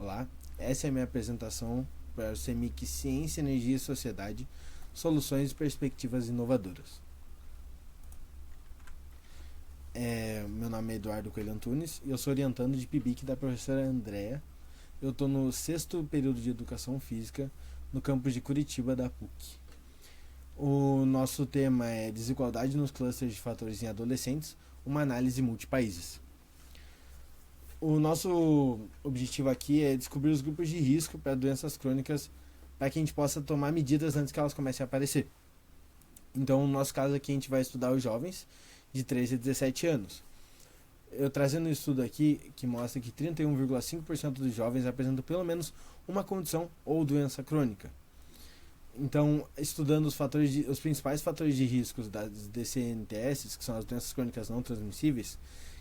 Olá, essa é a minha apresentação para o CEMIC Ciência, Energia e Sociedade, Soluções e Perspectivas Inovadoras. Meu nome é Eduardo Coelho Antunes e eu sou orientando de PIBIC da professora Andréa. Eu estou no 6º período de Educação Física no campus de Curitiba da PUC. O nosso tema é Desigualdade nos clusters de fatores em adolescentes, uma análise multipaíses. O nosso objetivo aqui é descobrir os grupos de risco para doenças crônicas para que a gente possa tomar medidas antes que elas comecem a aparecer. Então, no nosso caso aqui, a gente vai estudar os jovens de 13 a 17 anos. Eu trazendo um estudo aqui que mostra que 31,5% dos jovens apresentam pelo menos uma condição ou doença crônica. Então, estudando os principais fatores de risco das DCNTS, que são as doenças crônicas não transmissíveis,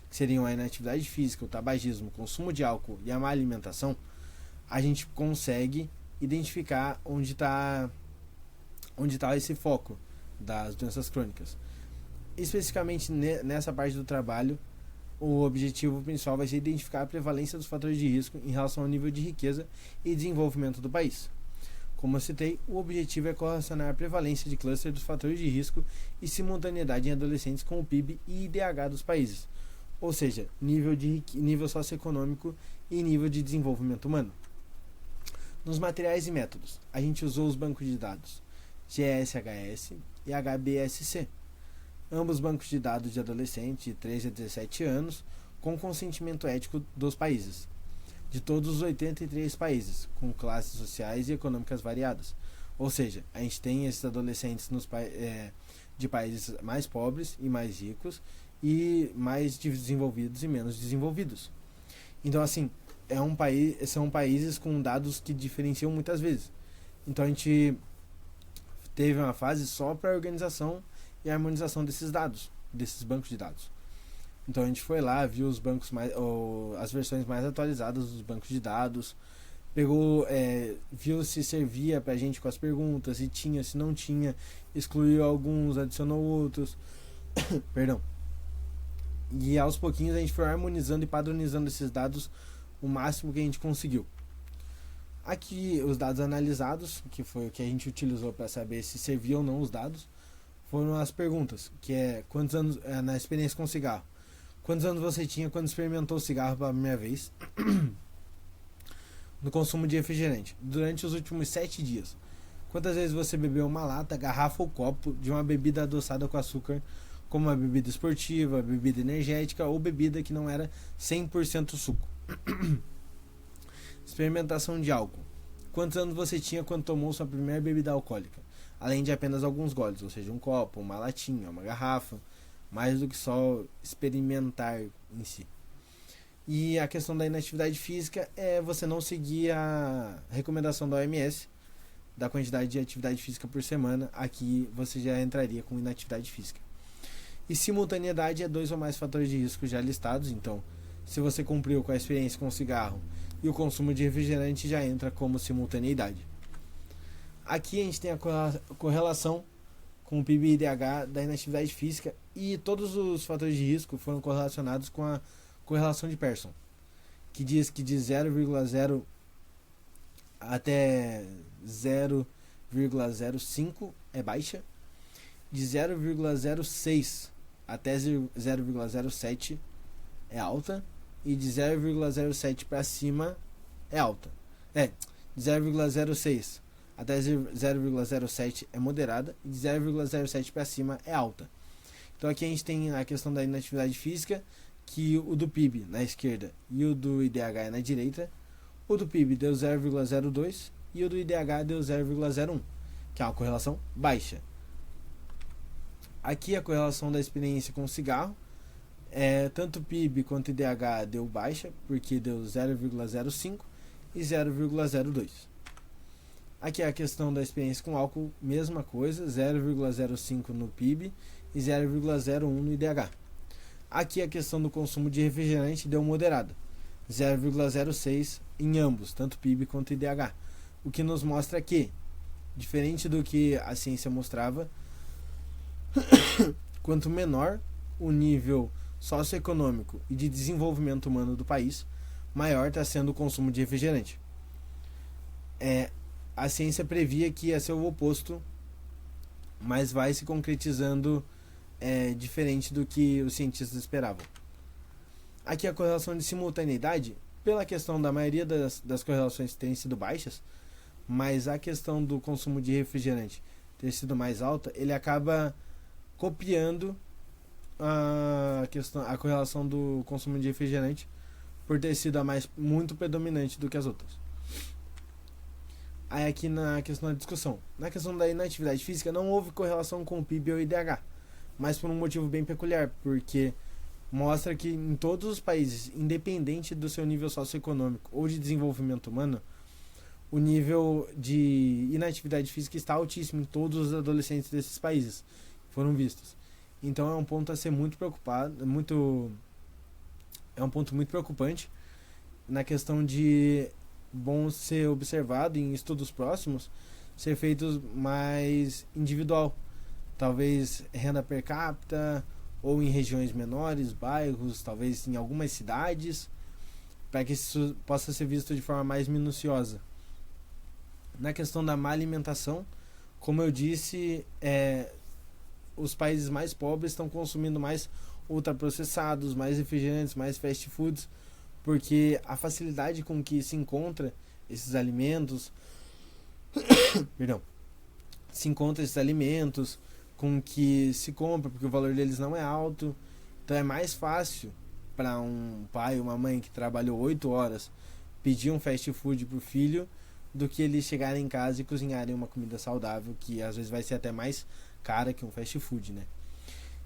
que seriam a inatividade física, o tabagismo, o consumo de álcool e a má alimentação, a gente consegue identificar onde está esse foco das doenças crônicas. Especificamente nessa parte do trabalho, o objetivo principal vai ser identificar a prevalência dos fatores de risco em relação ao nível de riqueza e desenvolvimento do país. Como eu citei, o objetivo é correlacionar a prevalência de cluster dos fatores de risco e simultaneidade em adolescentes com o PIB e IDH dos países, ou seja, nível socioeconômico e nível de desenvolvimento humano. Nos materiais e métodos, a gente usou os bancos de dados GSHS e HBSC, ambos bancos de dados de adolescentes de 13 a 17 anos, com consentimento ético dos países, de todos os 83 países, com classes sociais e econômicas variadas. Ou seja, a gente tem esses adolescentes de países mais pobres e mais ricos, e mais desenvolvidos e menos desenvolvidos. Então, assim, são países com dados que diferenciam muitas vezes. Então, a gente teve uma fase só para a organização e a harmonização desses dados, desses bancos de dados. Então, a gente foi lá, viu as versões mais atualizadas dos bancos de dados, viu se servia para a gente com as perguntas, se tinha, se não tinha, excluiu alguns, adicionou outros. Perdão. E aos pouquinhos a gente foi harmonizando e padronizando esses dados o máximo que a gente conseguiu. Aqui os dados analisados, que foi o que a gente utilizou para saber se serviam ou não os dados, foram as perguntas, que é quantos anos na experiência com cigarro. Quantos anos você tinha quando experimentou o cigarro pela primeira vez? No consumo de refrigerante, durante os últimos 7 dias. Quantas vezes você bebeu uma lata, garrafa ou copo de uma bebida adoçada com açúcar, como uma bebida esportiva, bebida energética ou bebida que não era 100% suco. Experimentação de álcool. Quantos anos você tinha quando tomou sua primeira bebida alcoólica? Além de apenas alguns goles, ou seja, um copo, uma latinha, uma garrafa, mais do que só experimentar em si. E a questão da inatividade física é você não seguir a recomendação da OMS da quantidade de atividade física por semana. Aqui você já entraria com inatividade física. E simultaneidade é 2 ou mais fatores de risco já listados. Então, se você cumpriu com a experiência com o cigarro e o consumo de refrigerante, já entra como simultaneidade. Aqui a gente tem a correlação com o PIB e IDH da inatividade física, e todos os fatores de risco foram correlacionados com a correlação de Pearson, que diz que de 0,0 até 0,05 é baixa, de 0,06 até 0,07 é alta, e de 0,07 para cima é alta. De 0,06 até 0,07 é moderada, e de 0,07 para cima é alta. Então aqui a gente tem a questão da inatividade física, que o do PIB na esquerda e o do IDH é na direita. O do PIB deu 0,02 e o do IDH deu 0,01, que é uma correlação baixa. Aqui a correlação da experiência com o cigarro, tanto o PIB quanto o IDH deu baixa, porque deu 0,05 e 0,02. Aqui a questão da experiência com álcool, mesma coisa, 0,05 no PIB e 0,01 no IDH. Aqui a questão do consumo de refrigerante deu moderada, 0,06 em ambos, tanto PIB quanto IDH. O que nos mostra que, diferente do que a ciência mostrava, quanto menor o nível socioeconômico e de desenvolvimento humano do país, maior está sendo o consumo de refrigerante. A ciência previa que ia ser o oposto, mas vai se concretizando diferente do que os cientistas esperavam. Aqui a correlação de simultaneidade, pela questão da maioria das correlações terem sido baixas, mas a questão do consumo de refrigerante ter sido mais alta, ele acaba copiando a correlação do consumo de refrigerante por ter sido muito predominante do que as outras. Aí aqui na questão da discussão, na questão da inatividade física não houve correlação com o PIB ou IDH, mas por um motivo bem peculiar, porque mostra que em todos os países, independente do seu nível socioeconômico ou de desenvolvimento humano, o nível de inatividade física está altíssimo em todos os adolescentes desses países que foram vistos. Então é um ponto a ser muito preocupado, é um ponto muito preocupante na questão de bom ser observado em estudos próximos, ser feitos mais individual, talvez renda per capita ou em regiões menores, bairros, talvez em algumas cidades, para que isso possa ser visto de forma mais minuciosa. Na questão da má alimentação, como eu disse, os países mais pobres estão consumindo mais ultraprocessados, mais refrigerantes, mais fast foods, porque a facilidade com que se encontra esses alimentos, com que se compra, porque o valor deles não é alto, então é mais fácil para um pai ou uma mãe que trabalhou 8 horas pedir um fast food pro filho do que eles chegarem em casa e cozinharem uma comida saudável, que às vezes vai ser até mais cara que um fast food, né?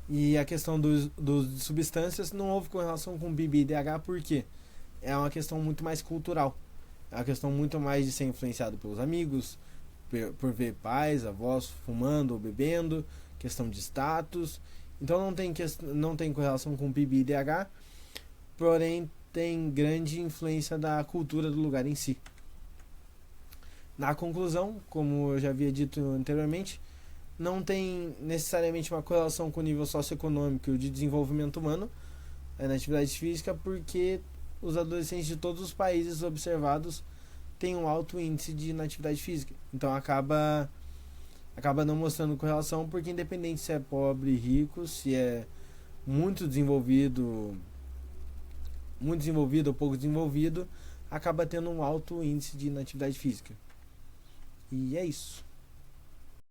E a questão dos substâncias não houve correlação com PIB e IDH, porque é uma questão muito mais cultural. É uma questão muito mais de ser influenciado pelos amigos, por ver pais, avós fumando ou bebendo, questão de status. Então não tem correlação com PIB e IDH, porém tem grande influência da cultura do lugar em si. Na conclusão, como eu já havia dito anteriormente, não tem necessariamente uma correlação com o nível socioeconômico e de desenvolvimento humano na atividade física, porque os adolescentes de todos os países observados têm um alto índice de inatividade física. Então acaba não mostrando correlação, porque independente se é pobre, rico, se é muito desenvolvido ou pouco desenvolvido, acaba tendo um alto índice de inatividade física. E é isso.